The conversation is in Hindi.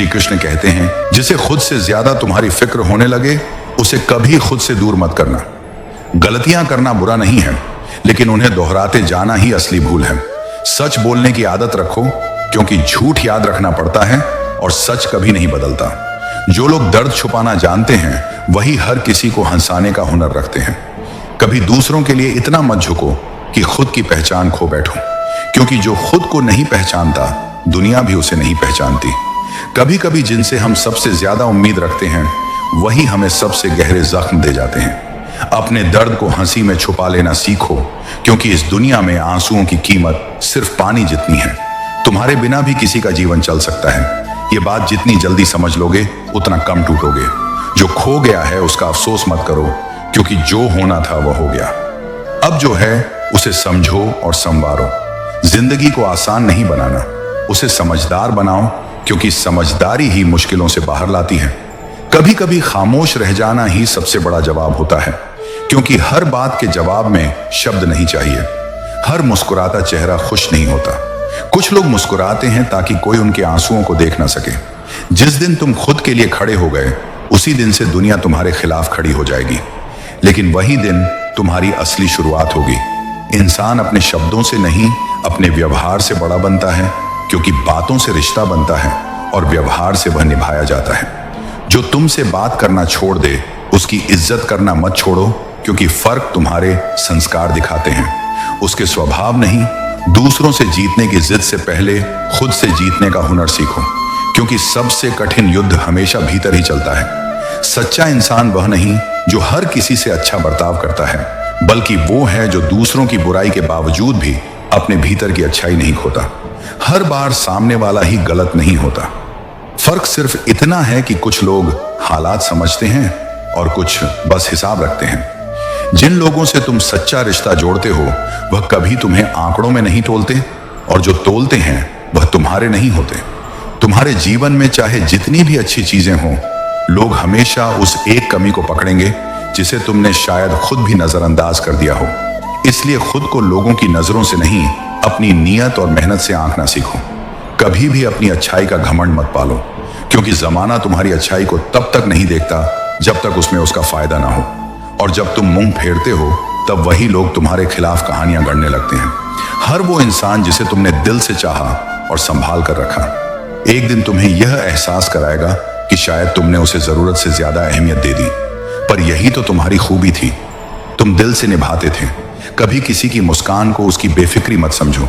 श्री कृष्ण कहते हैं, जिसे खुद से ज्यादा तुम्हारी फिक्र होने लगे उसे कभी खुद से दूर मत करना। गलतियां करना बुरा नहीं है, लेकिन उन्हें दोहराते जाना ही असली भूल है। सच बोलने की आदत रखो, क्योंकि झूठ याद रखना पड़ता है और सच कभी नहीं बदलता। जो लोग दर्द छुपाना जानते हैं वही हर किसी को हंसाने का हुनर रखते हैं। कभी दूसरों के लिए इतना मत झुको कि खुद की पहचान खो बैठो, क्योंकि जो खुद को नहीं पहचानता दुनिया भी उसे नहीं पहचानती। कभी कभी जिनसे हम सबसे ज्यादा उम्मीद रखते हैं वही हमें सबसे गहरे जख्म दे जाते हैं। अपने दर्द को हंसी में छुपा लेना सीखो, क्योंकि इस दुनिया में आंसुओं की कीमत सिर्फ पानी जितनी है। तुम्हारे बिना भी किसी का जीवन चल सकता है। ये बात जितनी जल्दी समझ लोगे उतना कम टूटोगे। जो खो गया है उसका अफसोस मत करो, क्योंकि जो होना था वह हो गया। अब जो है उसे समझो और संवारो। जिंदगी को आसान नहीं बनाना, उसे समझदार बनाओ, क्योंकि समझदारी ही मुश्किलों से बाहर लाती है। कभी कभी खामोश रह जाना ही सबसे बड़ा जवाब होता है, क्योंकि हर बात के जवाब में शब्द नहीं चाहिए। हर मुस्कुराता चेहरा खुश नहीं होता। कुछ लोग मुस्कुराते हैं ताकि कोई उनके आंसुओं को देख ना सके। जिस दिन तुम खुद के लिए खड़े हो गए उसी दिन से दुनिया तुम्हारे खिलाफ खड़ी हो जाएगी, लेकिन वही दिन तुम्हारी असली शुरुआत होगी। इंसान अपने शब्दों से नहीं अपने व्यवहार से बड़ा बनता है, क्योंकि बातों से रिश्ता बनता है और व्यवहार से वह निभाया जाता है। जो तुमसे बात करना छोड़ दे उसकी इज्जत करना मत छोड़ो, क्योंकि फर्क तुम्हारे संस्कार दिखाते हैं, उसके स्वभाव नहीं। दूसरों से जीतने की जिद से पहले खुद से जीतने का हुनर सीखो, क्योंकि सबसे कठिन युद्ध हमेशा भीतर ही चलता है। सच्चा इंसान वह नहीं जो हर किसी से अच्छा बर्ताव करता है, बल्कि वो है जो दूसरों की बुराई के बावजूद भी अपने भीतर की अच्छाई नहीं खोता। हर बार सामने वाला ही गलत नहीं होता। फर्क सिर्फ इतना है कि कुछ लोग हालात समझते हैं और कुछ बस हिसाब रखते हैं। जिन लोगों से तुम सच्चा रिश्ता जोड़ते हो वह कभी तुम्हें आंकड़ों में नहीं तोलते, और जो तोलते हैं वह तुम्हारे नहीं होते। तुम्हारे जीवन में चाहे जितनी भी अच्छी चीजें हों, लोग हमेशा उस एक कमी को पकड़ेंगे जिसे तुमने शायद खुद भी नजरअंदाज कर दिया हो। इसलिए खुद को लोगों की नजरों से नहीं, अपनी नीयत और मेहनत से आंकना सीखो। कभी भी अपनी अच्छाई का घमंड मत पालो, क्योंकि जमाना तुम्हारी अच्छाई को तब तक नहीं देखता जब तक उसमें उसका फायदा ना हो, और जब तुम मुंह फेरते हो तब वही लोग तुम्हारे खिलाफ कहानियां गढ़ने लगते हैं। हर वो इंसान जिसे तुमने दिल से चाहा और संभाल कर रखा, एक दिन तुम्हें यह एहसास कराएगा कि शायद तुमने उसे जरूरत से ज्यादा अहमियत दे दी। पर यही तो तुम्हारी खूबी थी, तुम दिल से निभाते थे। कभी किसी की मुस्कान को उसकी बेफिक्री मत समझो,